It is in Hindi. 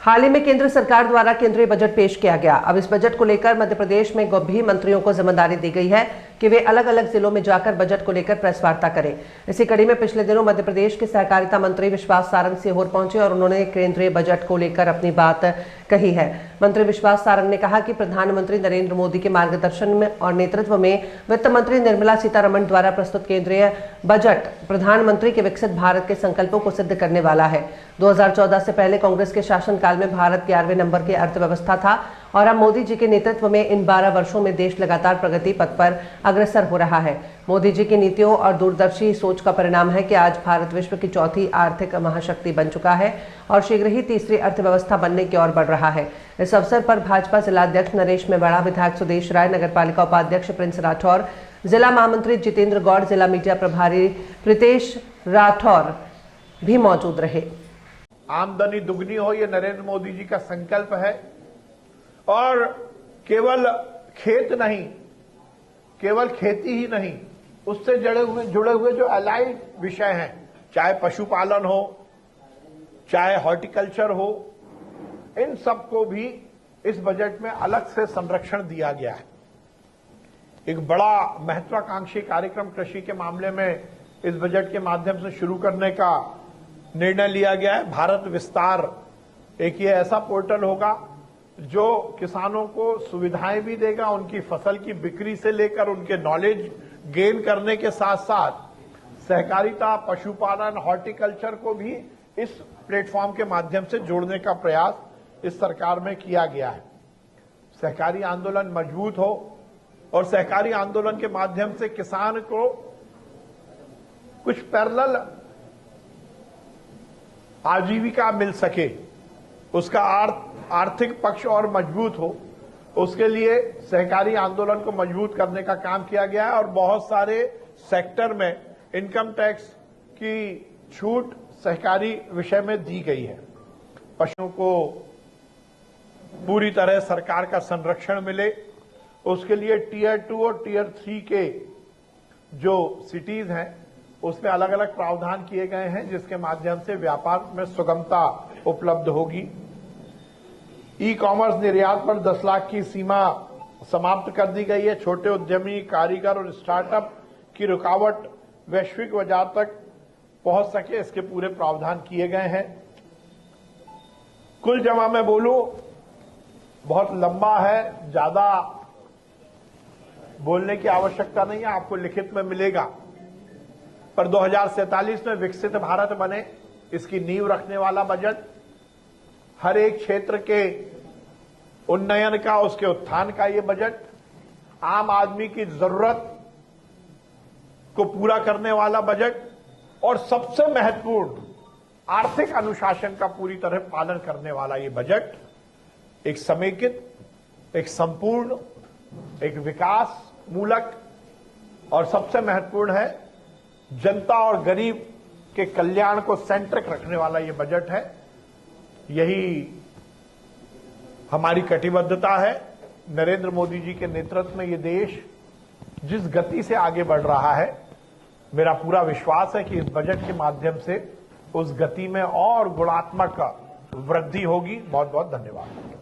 हाल ही में केंद्र सरकार द्वारा केंद्रीय बजट पेश किया गया। अब इस बजट को लेकर मध्य प्रदेश में भी मंत्रियों को जिम्मेदारी दी गई है कि वे अलग अलग जिलों में जाकर बजट को लेकर प्रेस वार्ता करें। इसी कड़ी में पिछले दिनों मध्य प्रदेश के सहकारिता मंत्री विश्वास सारंग सीहोर पहुंचे और उन्होंने केंद्रीय बजट को लेकर अपनी बात कही है। मंत्री विश्वास सारंग ने कहा कि प्रधानमंत्री नरेंद्र मोदी के मार्गदर्शन में और नेतृत्व में वित्त मंत्री निर्मला सीतारमण द्वारा प्रस्तुत केंद्रीय बजट प्रधानमंत्री के विकसित भारत के संकल्पों को सिद्ध करने वाला है। 2014 से पहले कांग्रेस के शासनकाल में भारत 11वें नंबर की अर्थव्यवस्था था और अब मोदी जी के नेतृत्व में इन 12 वर्षों में देश लगातार प्रगति पथ पर अग्रसर हो रहा है। मोदी जी की नीतियों और दूरदर्शी सोच का परिणाम है कि आज भारत विश्व की चौथी आर्थिक महाशक्ति बन चुका है और शीघ्र ही तीसरी अर्थव्यवस्था बनने की ओर बढ़ रहा है। इस अवसर पर भाजपा जिलाध्यक्ष नरेश मेवाड़ा, विधायक सुदेश राय, नगरपालिका उपाध्यक्ष प्रिंस राठौर, जिला महामंत्री जितेंद्र गौड़, जिला मीडिया प्रभारी प्रीतेश राठौर भी मौजूद रहे। आमदनी दुगनी हो, ये नरेंद्र मोदी जी का संकल्प है और केवल खेत नहीं, केवल खेती ही नहीं, उससे जुड़े हुए जो अलाइड विषय हैं, चाहे पशुपालन हो, चाहे हॉर्टिकल्चर हो, इन सबको भी इस बजट में अलग से संरक्षण दिया गया है। एक बड़ा महत्वाकांक्षी कार्यक्रम कृषि के मामले में इस बजट के माध्यम से शुरू करने का निर्णय लिया गया है। भारत विस्तार एक ये ऐसा पोर्टल होगा जो किसानों को सुविधाएं भी देगा, उनकी फसल की बिक्री से लेकर उनके नॉलेज गेन करने के साथ साथ सहकारिता, पशुपालन, हॉर्टिकल्चर को भी इस प्लेटफॉर्म के माध्यम से जोड़ने का प्रयास इस सरकार में किया गया है। सहकारी आंदोलन मजबूत हो और सहकारी आंदोलन के माध्यम से किसान को कुछ पैरेलल आजीविका मिल सके, उसका आर्थिक पक्ष और मजबूत हो, उसके लिए सहकारी आंदोलन को मजबूत करने का काम किया गया है और बहुत सारे सेक्टर में इनकम टैक्स की छूट सहकारी विषय में दी गई है। पशुओं को पूरी तरह सरकार का संरक्षण मिले, उसके लिए टियर 2 और टियर 3 के जो सिटीज हैं उसमें अलग अलग प्रावधान किए गए हैं, जिसके माध्यम से व्यापार में सुगमता उपलब्ध होगी। ई कॉमर्स निर्यात पर 10 लाख की सीमा समाप्त कर दी गई है। छोटे उद्यमी, कारीगर और स्टार्टअप की रुकावट वैश्विक बाजार तक पहुंच सके, इसके पूरे प्रावधान किए गए हैं। कुल जमा मैं बोलूं, बहुत लंबा है, ज्यादा बोलने की आवश्यकता नहीं है, आपको लिखित में मिलेगा। पर 2047 में विकसित भारत बने, इसकी नींव रखने वाला बजट हर एक क्षेत्र के उन्नयन का, उसके उत्थान का ये बजट, आम आदमी की जरूरत को पूरा करने वाला बजट और सबसे महत्वपूर्ण आर्थिक अनुशासन का पूरी तरह पालन करने वाला ये बजट एक समेकित, एक संपूर्ण, एक विकास मूलक और सबसे महत्वपूर्ण है जनता और गरीब के कल्याण को सेंट्रिक रखने वाला ये बजट है। यही हमारी कटिबद्धता है। नरेंद्र मोदी जी के नेतृत्व में ये देश जिस गति से आगे बढ़ रहा है, मेरा पूरा विश्वास है कि इस बजट के माध्यम से उस गति में और गुणात्मक वृद्धि होगी। बहुत बहुत धन्यवाद।